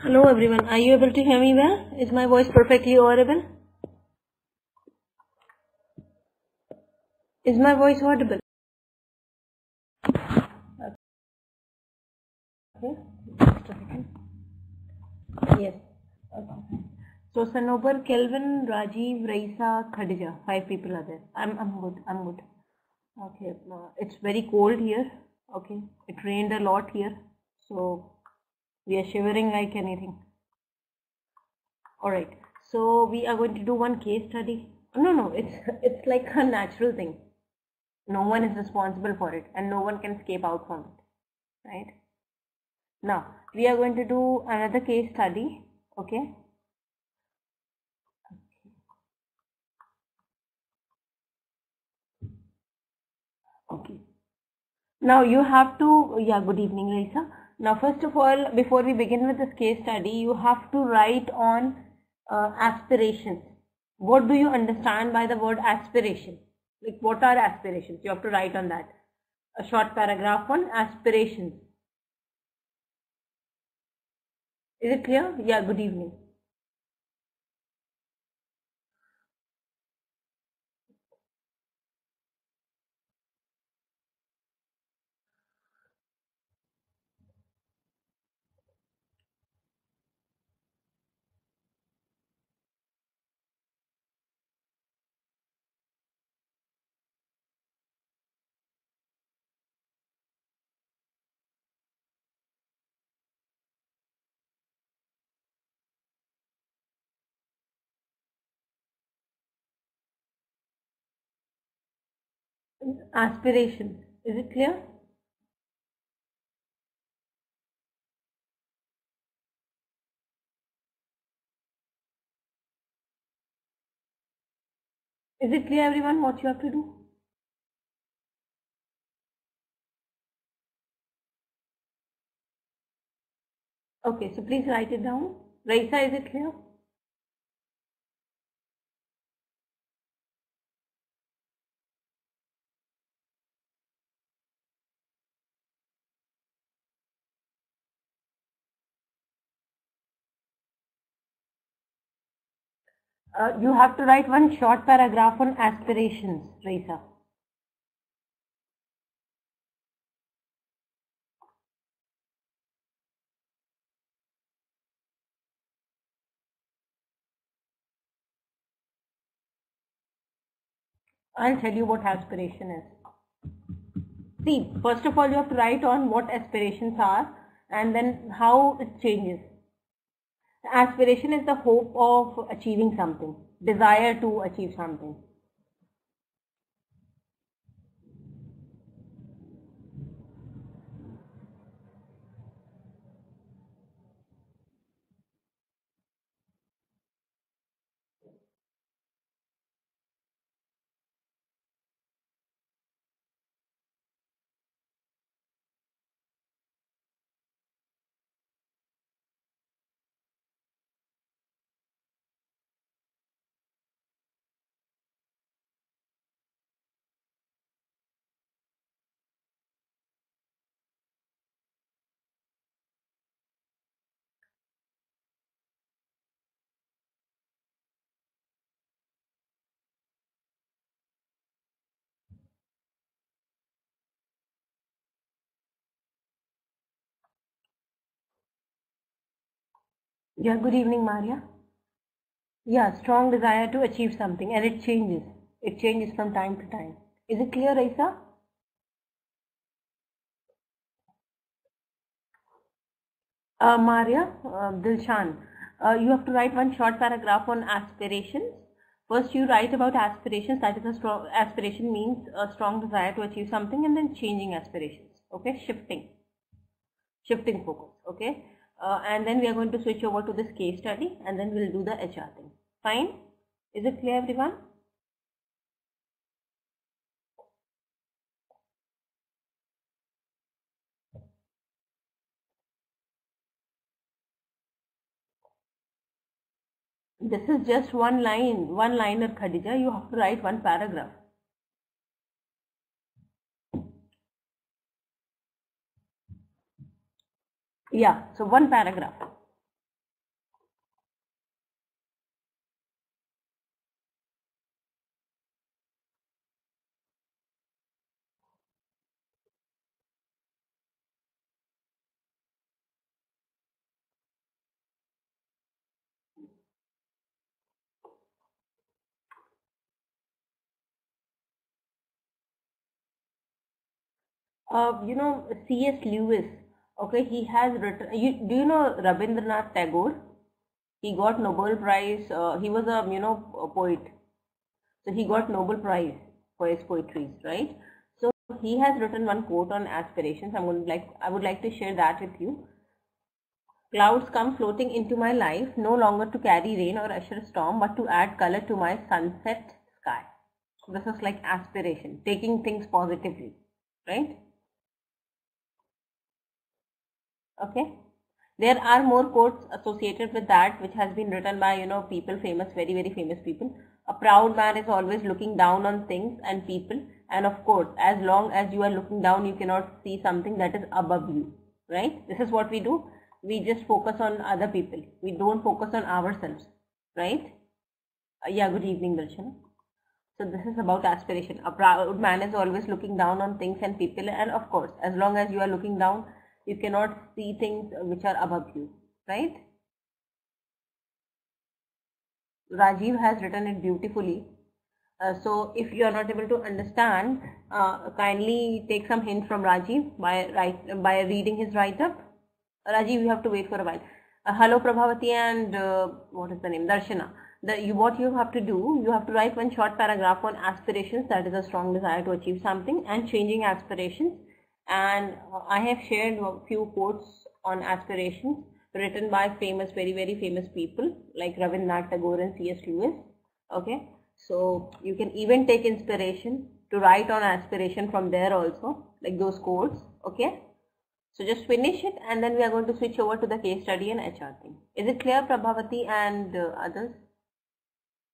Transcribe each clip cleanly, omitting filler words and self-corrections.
Hello everyone, are you able to hear me well? Is my voice perfectly audible? Is my voice audible? Okay, just a second. Yes. Okay. So Sanobar, Kelvin, Rajiv, Raisa, Khadija, 5 people are there. I'm good. I'm good. Okay. It's very cold here. Okay. It rained a lot here, so we are shivering like anything. All right. So we are going to do one case study. No. It's like a natural thing. No one is responsible for it, and no one can escape out from it. Right? Now we are going to do another case study. Okay. Okay. Now you have to, yeah, good evening, Lisa. Now, first of all, before we begin with this case study, you have to write on aspirations. What do you understand by the word aspiration? Like, what are aspirations? You have to write on that. A short paragraph on aspirations. Is it clear? Yeah, good evening. Aspirations. Is it clear? Is it clear, everyone, what you have to do? Okay, so please write it down. Raisa, is it clear? You have to write one short paragraph on aspirations, Raisa. I'll tell you what aspiration is. See, first of all, you have to write on what aspirations are and then how it changes. Aspiration is the hope of achieving something, desire to achieve something. Yeah, good evening, Maria. Yeah, strong desire to achieve something and it changes. It changes from time to time. Is it clear, Raisa? Maria, Dilshan, you have to write one short paragraph on aspirations. First, you write about aspirations. That is a strong aspiration means a strong desire to achieve something, and then changing aspirations. Okay, shifting focus. Okay, and then we are going to switch over to this case study, and then we'll do the HR thing. Fine? Is it clear, everyone? This is just one liner, Khadija. You have to write one paragraph. Yeah, so one paragraph. You know, C.S. Lewis. Okay, he has written. Do you know Rabindranath Tagore? He got Nobel Prize. He was a poet. So he got Nobel Prize for his poetries, right? So he has written one quote on aspirations. I would like to share that with you. Clouds come floating into my life, no longer to carry rain or usher a storm, but to add color to my sunset sky. So this is like aspiration, taking things positively, right? Okay. There are more quotes associated with that, which has been written by people, famous, very very famous people. A proud man is always looking down on things and people, and of course, as long as you are looking down, you cannot see something that is above you, right? This is what we do. We just focus on other people. We don't focus on ourselves, right? Yeah. Good evening, Darshan. So this is about aspiration. A proud man is always looking down on things and people, and of course, as long as you are looking down, you cannot see things which are above you, right? Rajiv has written it beautifully. So if you are not able to understand, kindly take some hint from Rajiv by reading his write up. Rajiv, you have to wait for a while. Hello, Prabhavati and what is the name? Darshana. What you have to do, you have to write one short paragraph on aspirations, that is a strong desire to achieve something, and changing aspirations. And I have shared a few quotes on aspirations written by famous, very, very famous people like Rabindranath Tagore and C.S. Lewis. Okay, so you can even take inspiration to write on aspiration from there also, like those quotes. Okay. So just finish it and then we are going to switch over to the case study and HR thing. Is it clear, Prabhavati and others?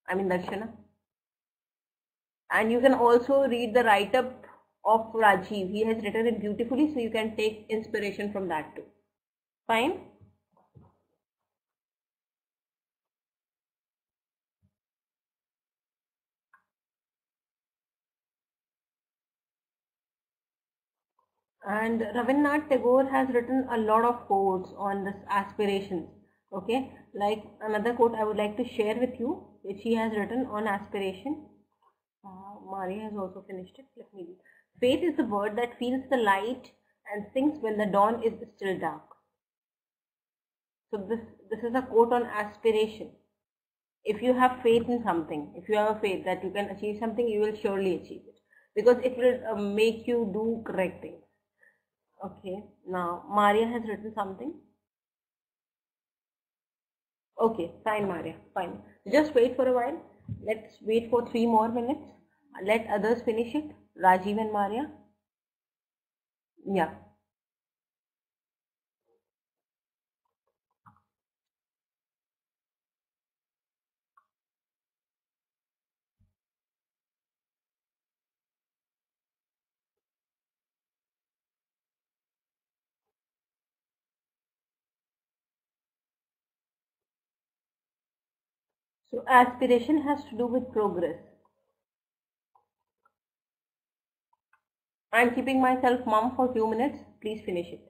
I mean, Darshana. And you can also read the write-up of Rajiv. He has written it beautifully, so you can take inspiration from that too. Fine? And Rabindranath Tagore has written a lot of quotes on this aspirations. Okay, like another quote I would like to share with you, which he has written on aspiration. Maria has also finished it. Let me read. Faith is the word that feels the light and sings when the dawn is still dark. So this is a quote on aspiration. If you have faith in something, if you have a faith that you can achieve something, you will surely achieve it because it will make you do correct things. Okay, now Maria has written something. Okay, fine, Maria, fine. Just wait for a while. Let's wait for 3 more minutes. Let others finish it. Rajiv and Maria. Yeah. So aspiration has to do with progress. I'm keeping myself mum for 2 minutes. Please finish it.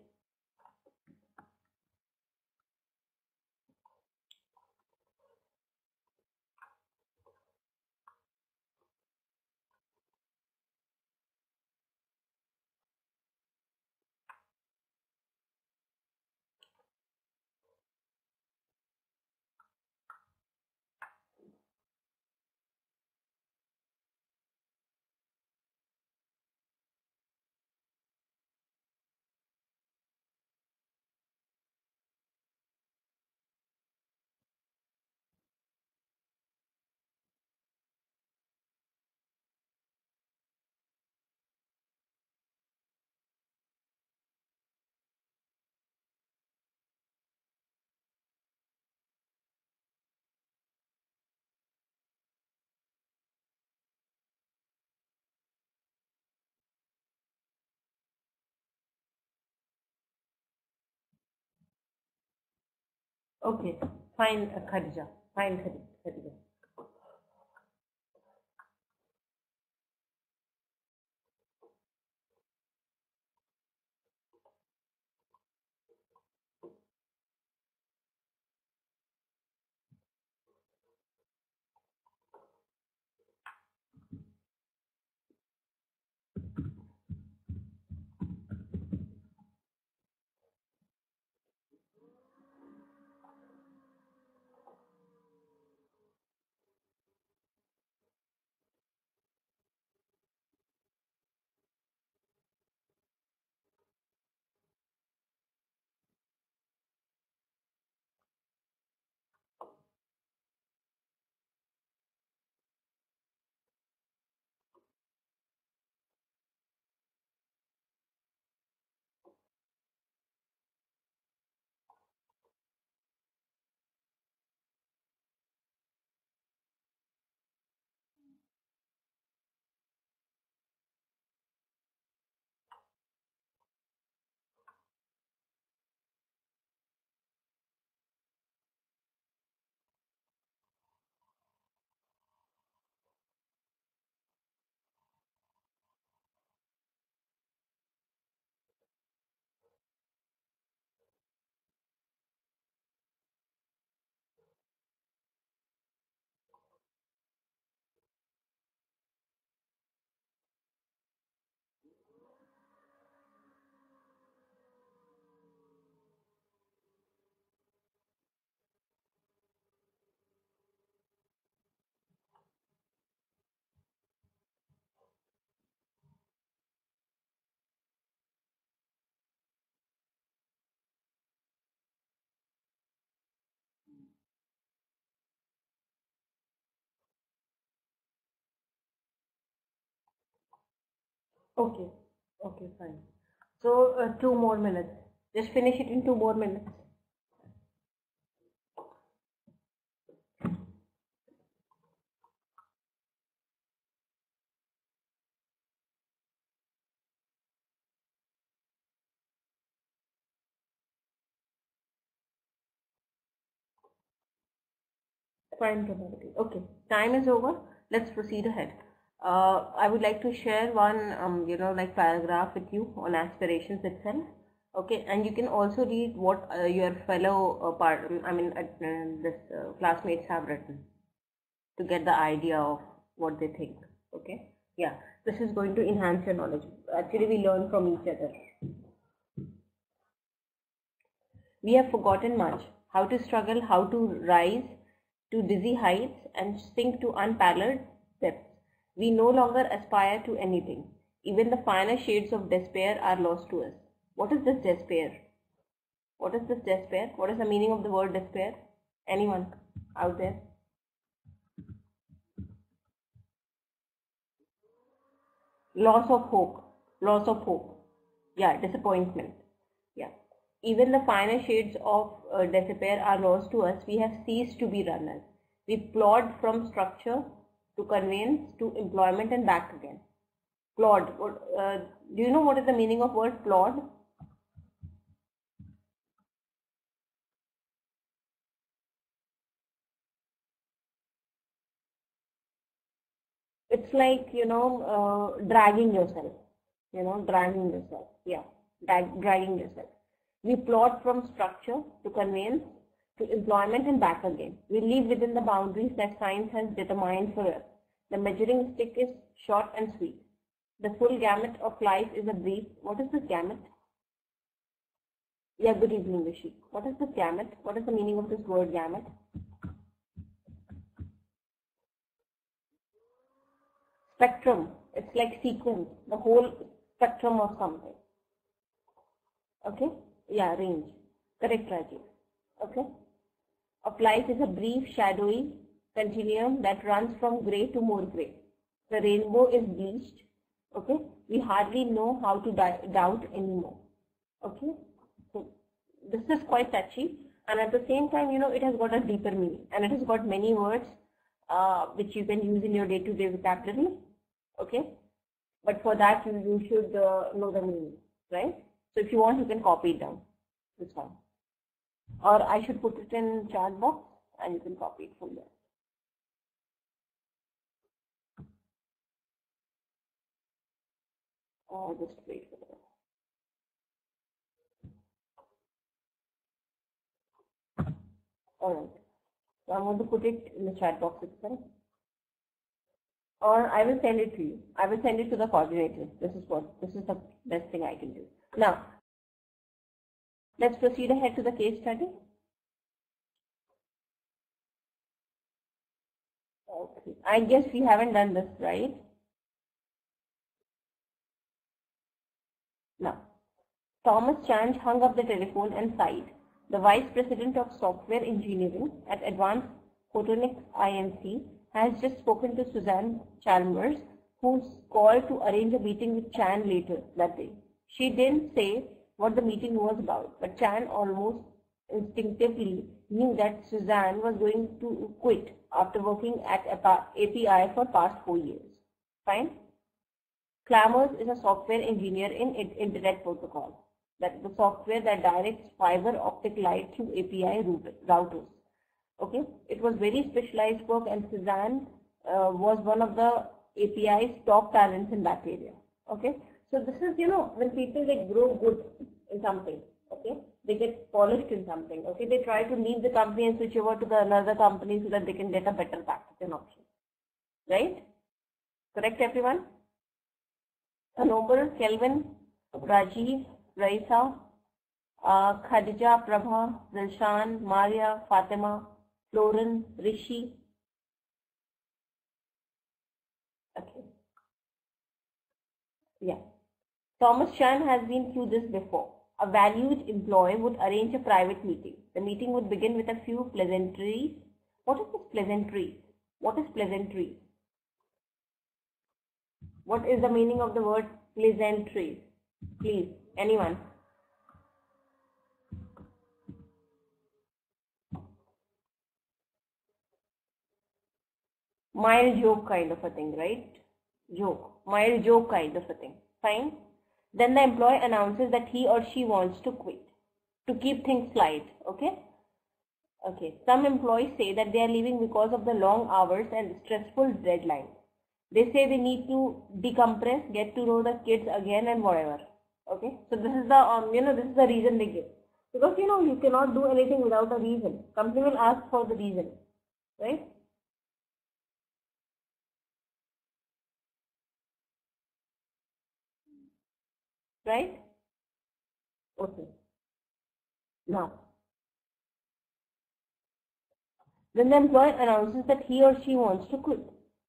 Okay, fine, Khadija. Fine, Khadija. Okay. Okay, fine. So 2 more minutes. Just finish it in 2 more minutes. Fine, Prabhavati. Okay, time is over. Let's proceed ahead. I would like to share one, like paragraph with you on aspirations itself. Okay, and you can also read what your fellow classmates have written to get the idea of what they think. Okay, yeah, this is going to enhance your knowledge. Actually, we learn from each other. We have forgotten much: how to struggle, how to rise to dizzy heights and sink to unparalleled depths. We no longer aspire to anything. Even the finer shades of despair are lost to us. What is this despair? What is this despair? What is the meaning of the word despair? Anyone out there? Loss of hope. Loss of hope. Yeah, disappointment. Yeah. Even the finer shades of despair are lost to us. We have ceased to be runners. We plod from structure to conveyance to employment and back again. Plod. Do you know what is the meaning of word plod? It's like, dragging yourself. Dragging yourself. Yeah, dragging yourself. We plot from structure to conveyance to employment and back again. We live within the boundaries that science has determined for us. The measuring stick is short and sweet. The full gamut of life is a brief. What is this gamut? Yeah, good evening, Rishi. What is this gamut? What is the meaning of this word gamut? Spectrum. It's like sequence, the whole spectrum of something. Okay? Yeah, range. Correct, Rajiv. Okay? Of life is a brief, shadowy continuum that runs from grey to more grey. The rainbow is bleached. Okay? We hardly know how to doubt anymore. Okay? So, this is quite touchy, and at the same time, it has got a deeper meaning, and it has got many words which you can use in your day-to-day vocabulary. Okay? But for that, you should know the meaning, right? So if you want, you can copy it down. This one. Or I should put it in chat box and you can copy it from there. Or just wait for that. Alright. So I'm going to put it in the chat box itself. Or I will send it to you. I will send it to the coordinator. This is the best thing I can do. Now, let's proceed ahead to the case study. Okay. I guess we haven't done this, right? Now, Thomas Chang hung up the telephone and sighed. The Vice President of Software Engineering at Advanced Photonics Inc. has just spoken to Suzanne Chalmers, who's called to arrange a meeting with Chan later that day. She didn't say what the meeting was about, but Chan almost instinctively knew that Suzanne was going to quit after working at API for past 4 years. Fine? Clamors is a software engineer in Internet Protocol. That's the software that directs fiber optic light through API routers. Okay, it was very specialized work, and Suzanne was one of the API's top talents in that area. Okay, so this is, when people grow good in something, okay, they get polished in something, okay, they try to leave the company and switch over to another company so that they can get a better package and option. Right? Correct, everyone? Noble, Kelvin, Rajiv, Raisa, Khadija, Prabha, Zilshan, Maria, Fatima, Florin, Rishi. Okay. Yeah. Thomas Chan has been through this before. A valued employee would arrange a private meeting. The meeting would begin with a few pleasantries. What is this pleasantries? What is pleasantries? What is the meaning of the word Pleasantries. Please, anyone? Mild joke kind of a thing, right? Joke. Mild joke kind of a thing. Fine. Then the employee announces that he or she wants to quit to keep things light. Okay. Okay. Some employees say that they are leaving because of the long hours and stressful deadlines. They say they need to decompress, get to know the kids again, and whatever. Okay. So this is the this is the reason they give, because you cannot do anything without a reason. Company will ask for the reason, right? Right? Okay. Now, then the employer announces that he or she wants to quit.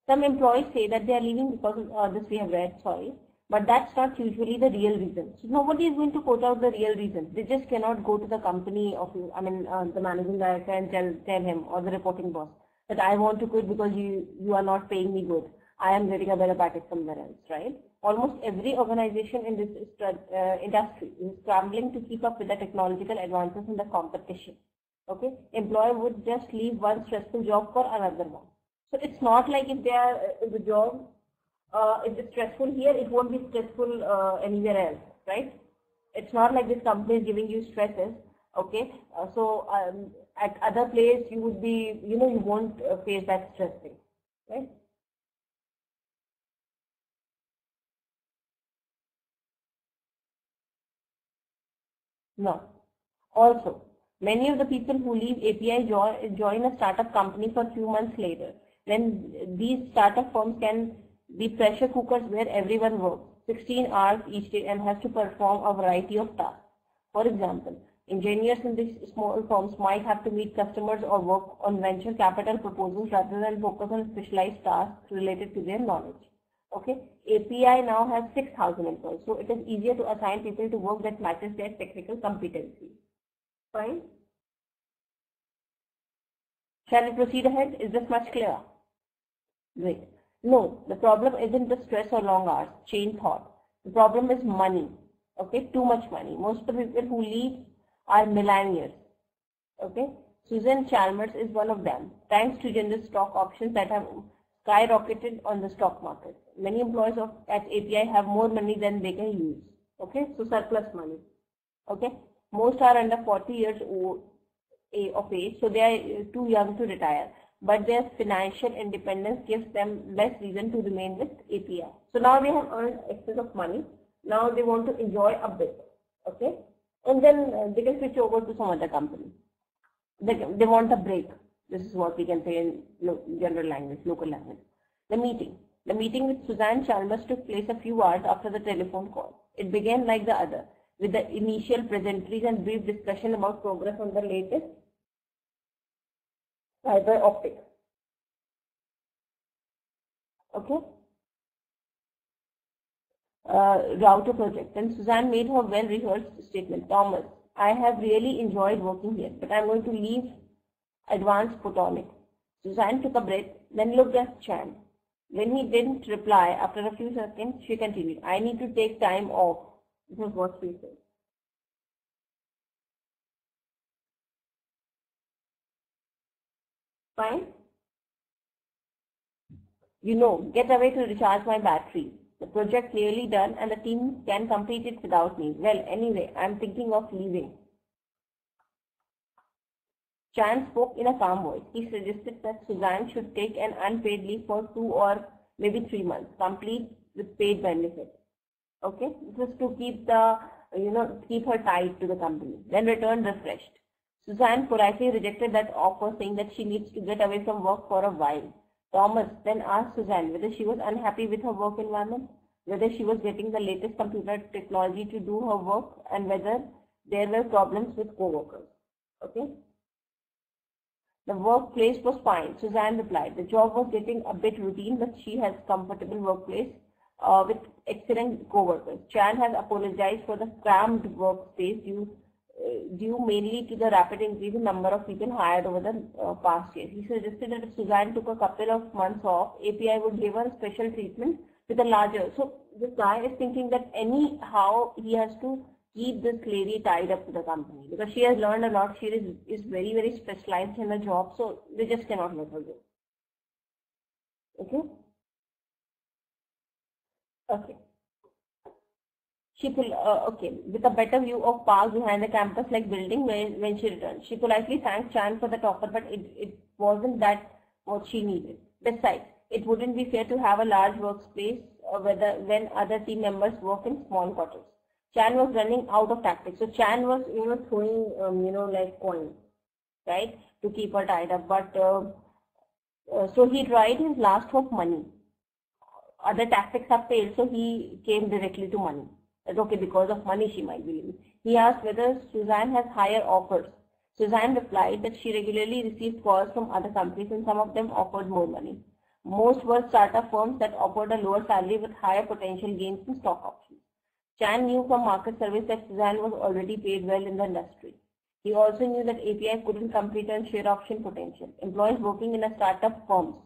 Some employees say that they are leaving because of this we have read, sorry, but that's not usually the real reason. So nobody is going to quote out the real reason. They just cannot go to the company of, the managing director and tell him, or the reporting boss, that I want to quit because you are not paying me good. I am getting a better package somewhere else, right? Almost every organization in this industry is scrambling to keep up with the technological advances in the competition. Okay, employer would just leave one stressful job for another one. So it's not like if they are the job, if it's stressful here, it won't be stressful anywhere else, right? It's not like this company is giving you stresses. Okay, at other place you would be, you won't face that stress thing, right? No. Also, many of the people who leave API join a startup company for a few months later. Then these startup firms can be pressure cookers where everyone works 16 hours each day and has to perform a variety of tasks. For example, engineers in these small firms might have to meet customers or work on venture capital proposals rather than focus on specialized tasks related to their knowledge. Okay, API now has 6,000 employees, so it is easier to assign people to work that matches their technical competency. Fine. Shall we proceed ahead? Is this much clearer? Great. No, the problem isn't the stress or long hours. Chain thought. The problem is money. Okay, too much money. Most of the people who leave are millionaires. Okay, Susan Chalmers is one of them. Thanks to generous stock options that have skyrocketed on the stock market. Many employees at API have more money than they can use. Okay, so surplus money. Okay, most are under 40 years old of age, so they are too young to retire. But their financial independence gives them less reason to remain with API. So now they have earned excess of money. Now they want to enjoy a bit. Okay, and then they can switch over to some other company. They want a break. This is what we can say in general language, local language. The meeting with Suzanne Chalmers took place a few hours after the telephone call. It began like the other, with the initial pleasantries and brief discussion about progress on the latest fiber optic. Okay. Router project. Then Suzanne made her well-rehearsed statement. Thomas, I have really enjoyed working here, but I'm going to leave Advanced Photonic. Suzanne took a breath, then looked at Chan. When he didn't reply, after a few seconds, she continued, I need to take time off. This is what she said. Fine? Get away to recharge my battery. The project clearly done and the team can complete it without me. Well, anyway, I'm thinking of leaving. Chan spoke in a calm voice. He suggested that Suzanne should take an unpaid leave for 2 or maybe 3 months, complete with paid benefits. Okay, this is to keep keep her tied to the company. Then return refreshed. Suzanne politely rejected that offer, saying that she needs to get away from work for a while. Thomas then asked Suzanne whether she was unhappy with her work environment, whether she was getting the latest computer technology to do her work, and whether there were problems with co-workers. Okay. The workplace was fine, Suzanne replied. The job was getting a bit routine, but she has comfortable workplace with excellent co-workers. Chan has apologized for the crammed workspace due mainly to the rapid increase in number of people hired over the past year. He suggested that if Suzanne took a couple of months off, API would give her special treatment with a larger. So this guy is thinking that anyhow he has to keep this lady tied up to the company because she has learned a lot. She is very, very specialized in her job, so they just cannot let her go. Okay? Okay. Okay, with a better view of park behind the campus-like building when she returned. She politely thanked Chan for the offer, but it wasn't that what she needed. Besides, it wouldn't be fair to have a large workspace when other team members work in small quarters. Chan was running out of tactics. So Chan was, throwing, like coins, right, to keep her tied up. But so he tried his last hope, money. Other tactics have failed, so he came directly to money. That okay, because of money she might be leaving. He asked whether Suzanne has higher offers. Suzanne replied that she regularly received calls from other companies and some of them offered more money. Most were startup firms that offered a lower salary with higher potential gains in stock options. Chan knew from market surveys that Suzanne was already paid well in the industry. He also knew that API couldn't compete on share option potential. Employees working in a startup firms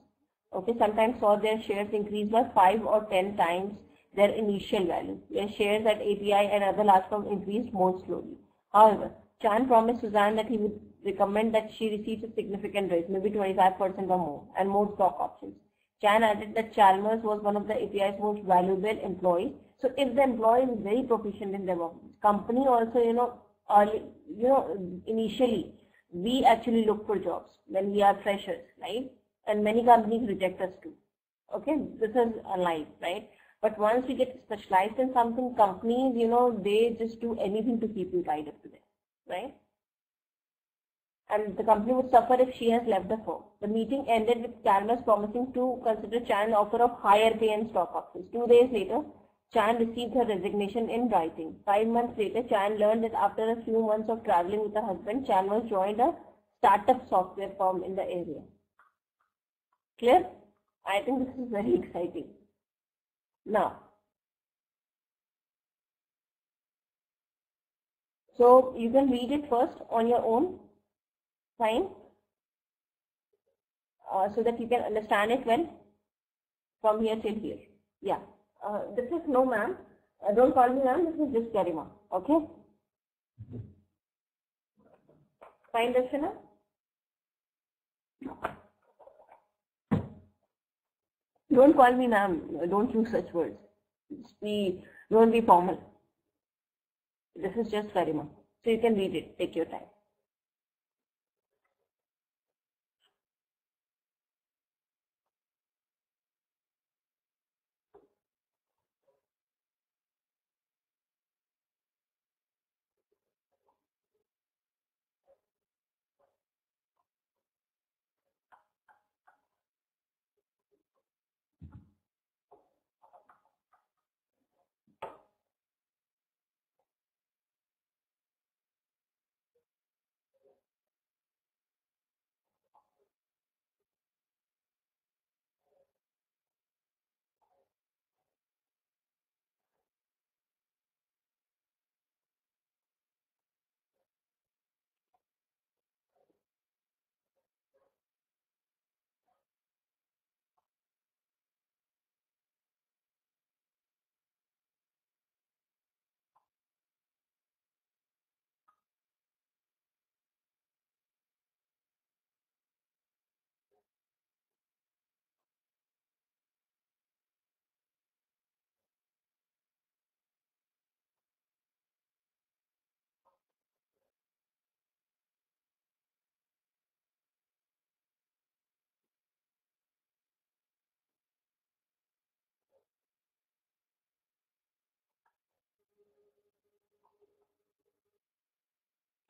sometimes saw their shares increase by 5 or 10 times their initial value, where shares at API and other large firms increased more slowly. However, Chan promised Suzanne that he would recommend that she receives a significant raise, maybe 25% or more, and more stock options. Chan added that Chalmers was one of the API's most valuable employees. So if the employee is very proficient in development, company also, initially, we actually look for jobs when we are freshers, right? And many companies reject us too. Okay, this is a life, right? But once we get specialized in something, companies, they just do anything to keep you tied up to them, right? And the company would suffer if she has left the firm. The meeting ended with Chalmers promising to consider Chan an offer of higher pay and stock options. 2 days later, Chan received her resignation in writing. 5 months later, Chan learned that after a few months of traveling with her husband, Chan was joined a startup software firm in the area. Clear? I think this is very exciting. Now, so you can read it first on your own, fine, so that you can understand it well from here till here. Yeah, this is no ma'am. Don't call me ma'am. This is just Garima. Okay. Fine, Darshana. Don't call me ma'am. Don't use such words. Don't be formal. This is just Garima. So you can read it. Take your time.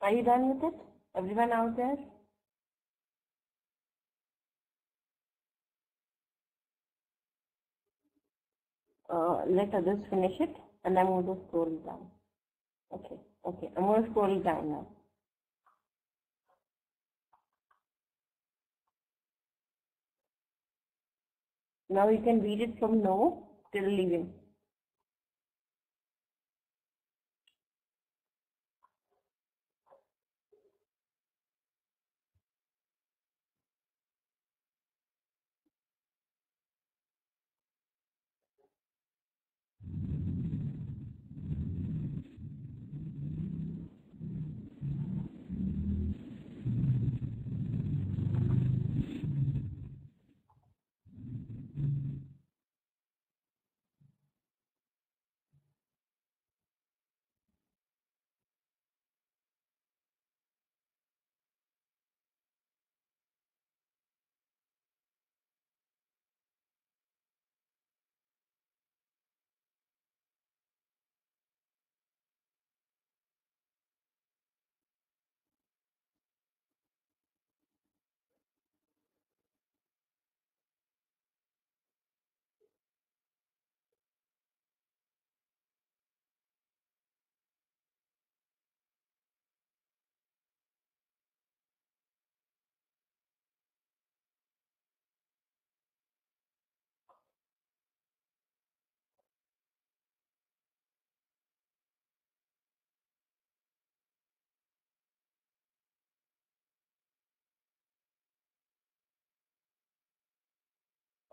Are you done with it? Everyone out there? Let others finish it and I'm going to scroll down. Okay, I'm going to scroll down now. Now you can read it from no till leaving.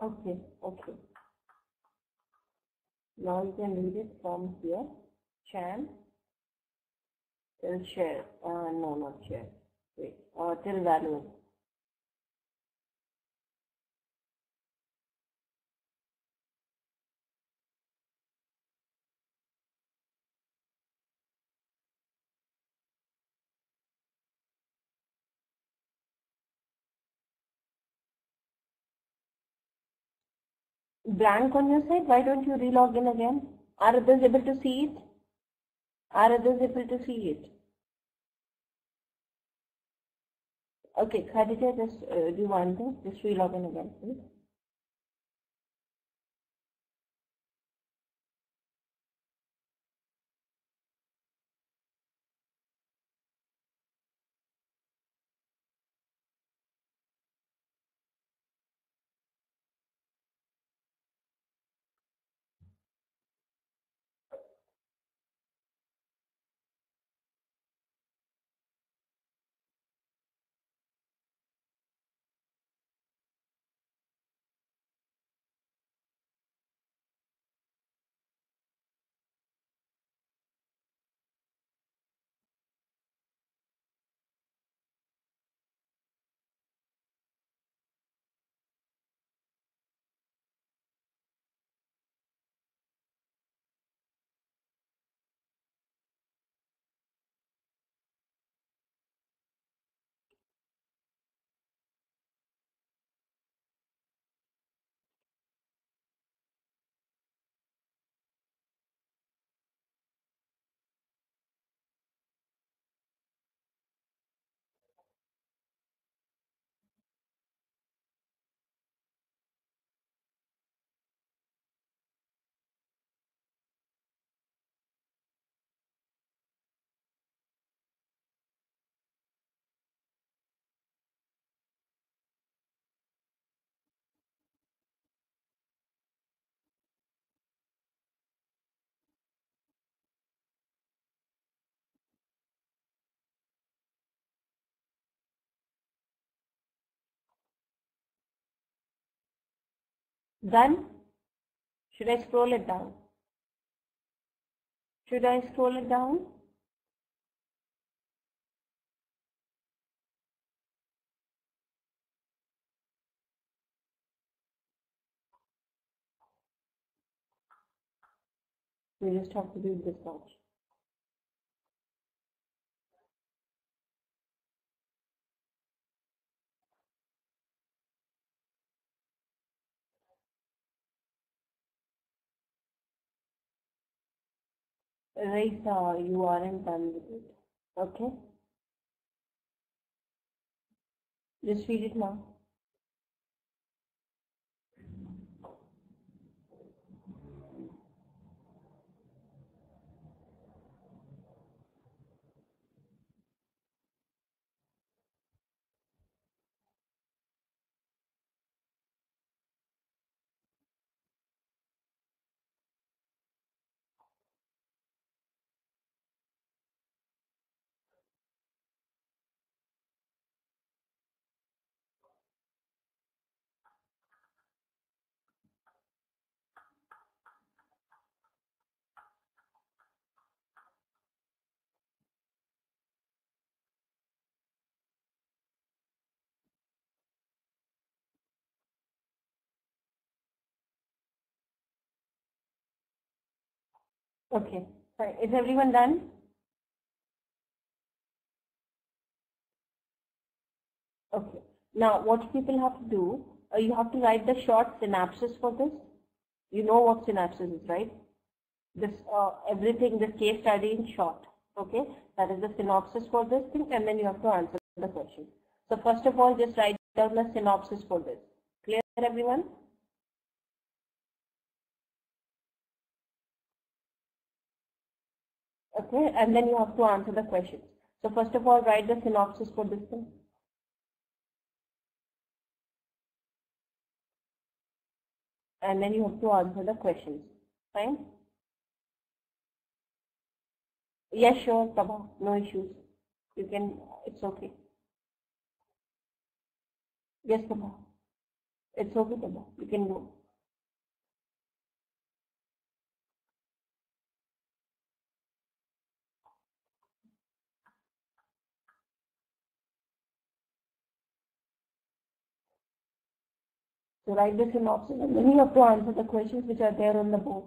Okay, okay. Now you can read it from here. Chan till share. No, not share. Wait. Till value. Blank on your side. Why don't you relog in again? Are others able to see it? Are others able to see it? Okay, Khadija, just do one thing. Just relog in again, please. Done? Should I scroll it down? Should I scroll it down? We just have to do this much. Right, you aren't done with it. Okay? Just read it now. Okay. Fine. Is everyone done? Okay. Now, what people have to do, you have to write the short synopsis for this. You know what synopsis is, right? This everything, this case study in short. Okay, that is the synopsis for this thing, and then you have to answer the question. So first of all, just write down the synopsis for this. Clear, everyone? Okay, and then you have to answer the questions. So first of all, write the synopsis for this thing. And then you have to answer the questions. Fine? Yes, sure, Prabha. No issues. You can, it's okay. Yes, Prabha. It's okay, Taba. You can go. So write the synopsis and then you have to answer the questions which are there on the board.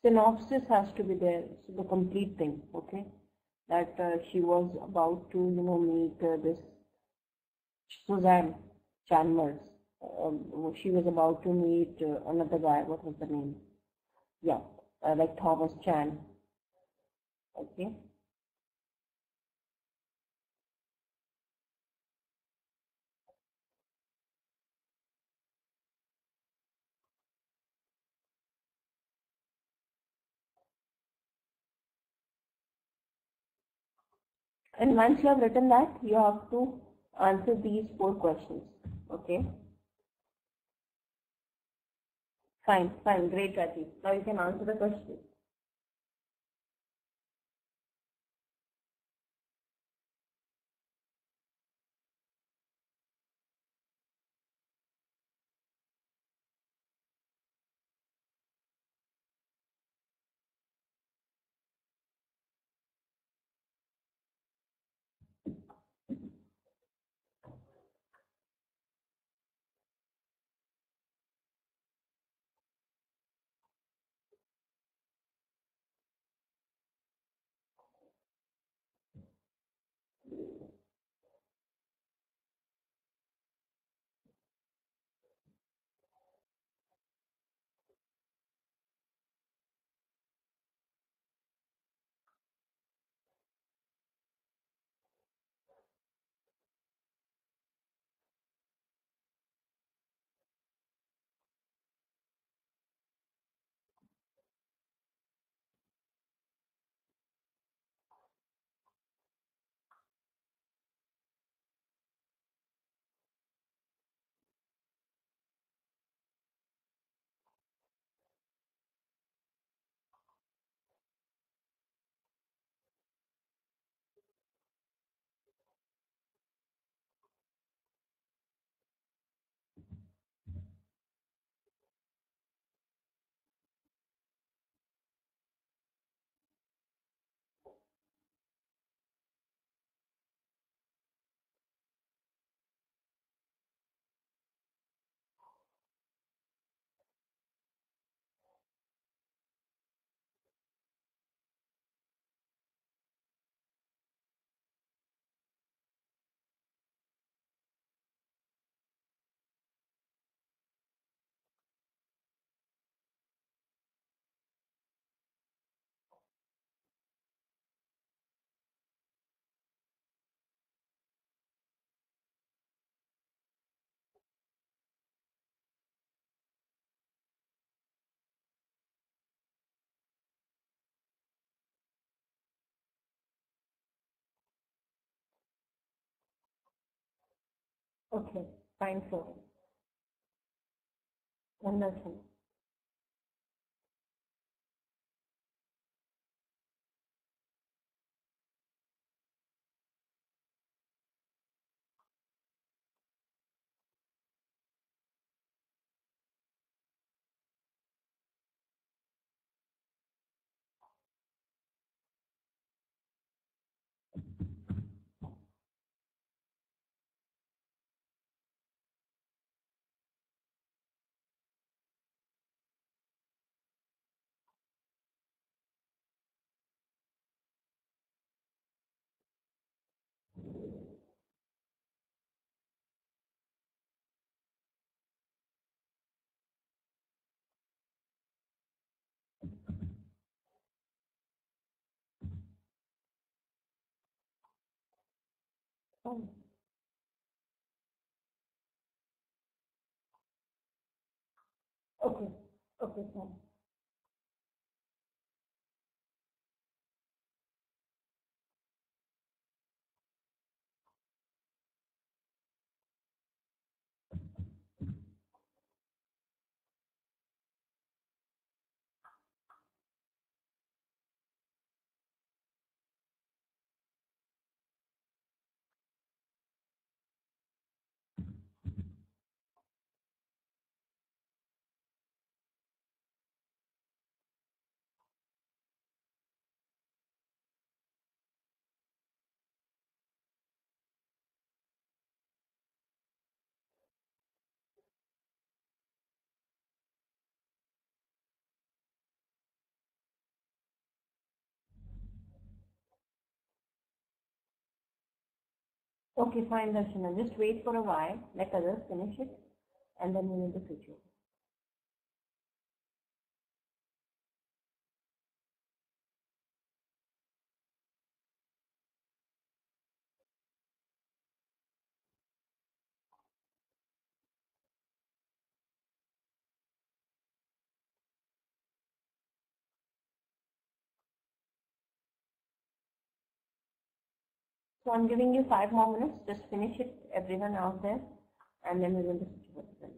Synopsis has to be there, so the complete thing, okay? That she was about to, meet this Suzanne Chalmers. She was about to meet another guy. What was the name? Yeah, like Thomas Chan. Okay. And once you have written that, you have to answer these 4 questions. Okay. Fine, fine, great, Rajiv. Now you can answer the question. Okay, fine, sir. Wonderful. Oh, okay. Okay, fine. Okay, fine, Darshana. Just wait for a while. Let others finish it, and then we will switch over. So I'm giving you 5 more minutes. Just finish it, everyone out there, and then we will switch over.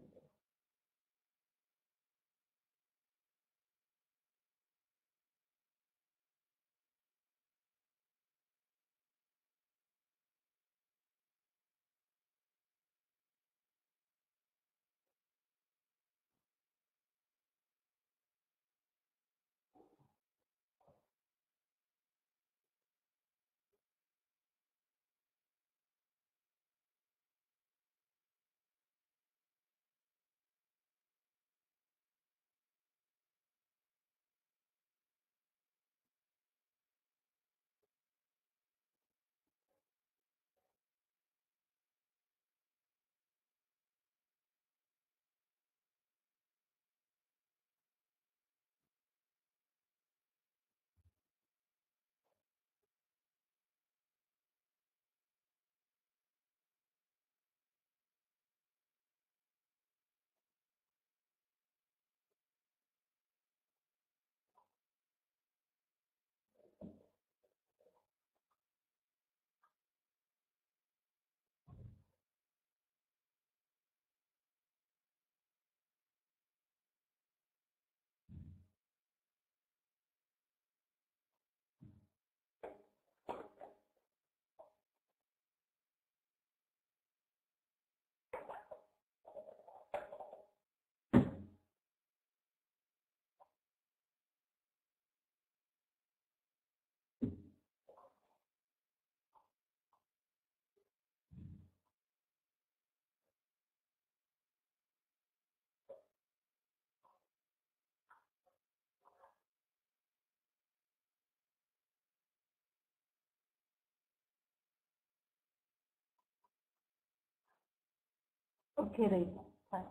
Okay, right. Fine.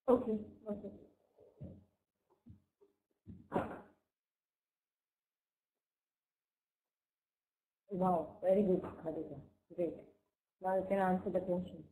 Okay. Okay. Wow, very good, Khadija. Great. Now you can answer the question.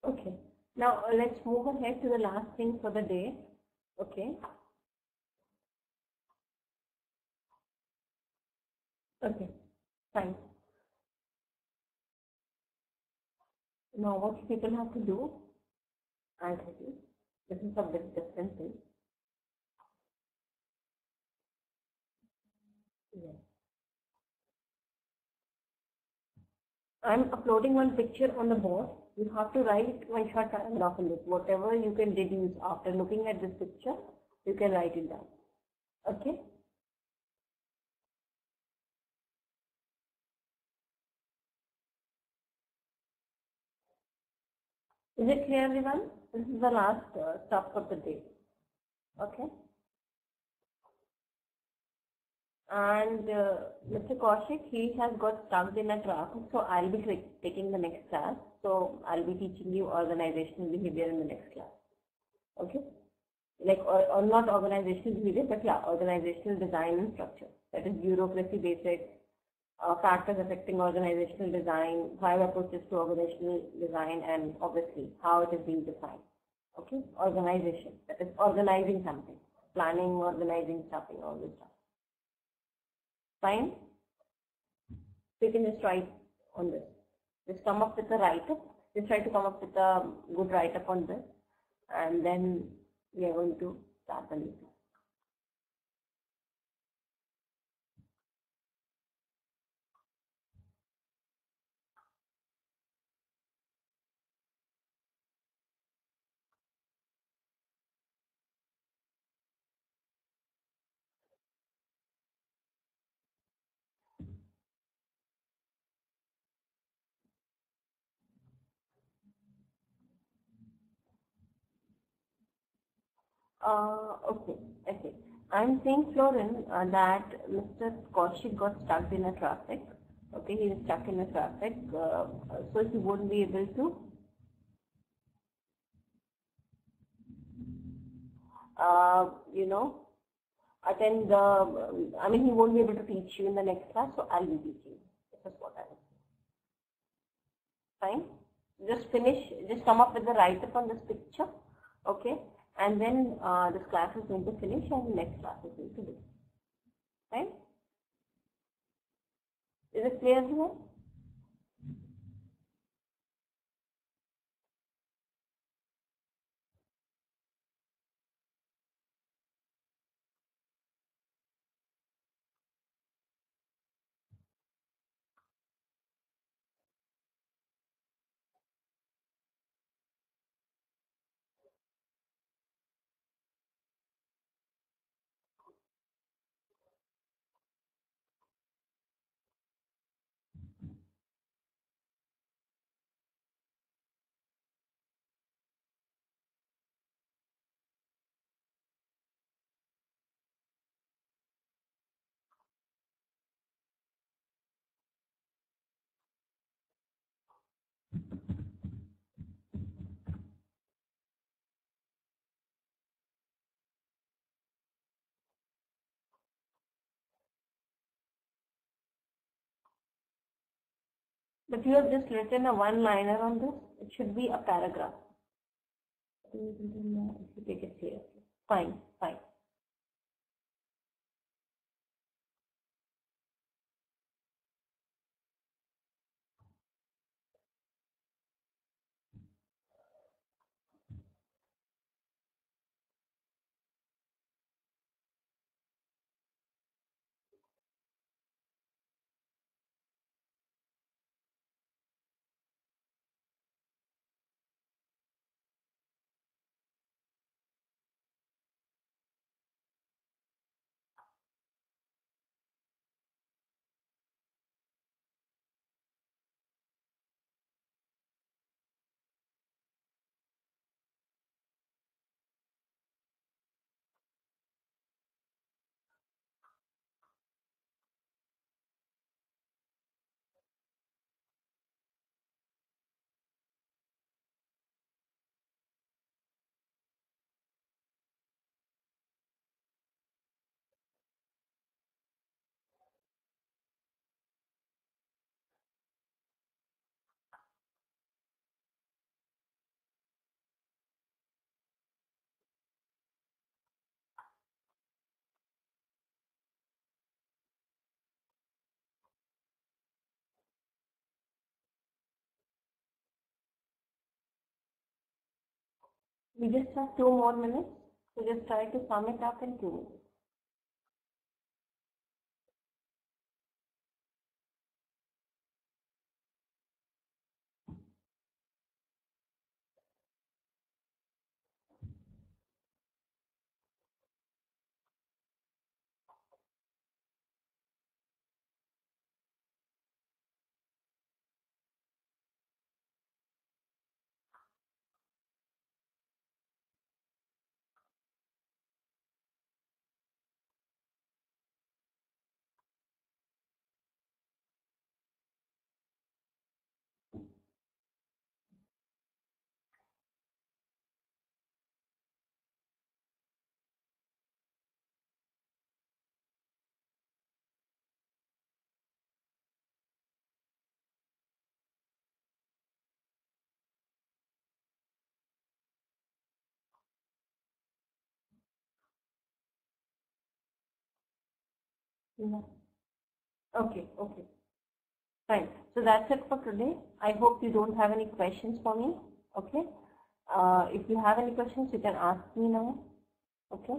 Okay. Now let's move ahead to the last thing for the day. Okay. Okay. Fine. Now what people have to do, I'll tell you. This is a bit different thing. Yeah. I'm uploading one picture on the board. You have to write one short paragraph in it. Whatever you can deduce after looking at this picture, you can write it down. Okay? Is it clear, everyone? This is the last stop for the day. Okay? And Mr. Kaushik, he has got stuck in a traffic, so I'll be taking the next class. So I'll be teaching you organizational behavior in the next class. Okay? Like, or not organizational behavior, but yeah, organizational design and structure. That is bureaucracy basics, factors affecting organizational design, 5 approaches to organizational design, and obviously how it is being defined. Okay? Organization. That is organizing something. Planning, organizing, stuffing, all this stuff. Fine? So you can just write on this. Just come up with a write-up. Just try to come up with a good write-up on this. And then we are going to start the lesson. Okay. I'm saying, Florin, that Mr. Kaushik got stuck in a traffic. Okay, he is stuck in a traffic, so he won't be able to, you know, attend the, I mean, he won't be able to teach you in the next class, so I'll be teaching. This is what I was saying. Fine? Just finish, just come up with the write-up on this picture, okay? And then this class is going to finish and the next class is going to begin. Right? Is it clear here? But you have just written a one-liner on this. It should be a paragraph. If you take it seriously. Fine, fine. We just have 2 more minutes, so just try to sum it up in 2 minutes. Yeah. Okay, okay. Fine. So that's it for today. I hope you don't have any questions for me. Okay. If you have any questions, you can ask me now. Okay.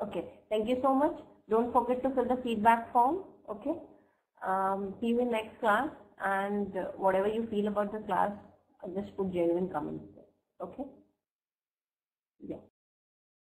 Okay. Thank you so much. Don't forget to fill the feedback form. Okay. See you in next class. And whatever you feel about the class, just put genuine comments there. Okay.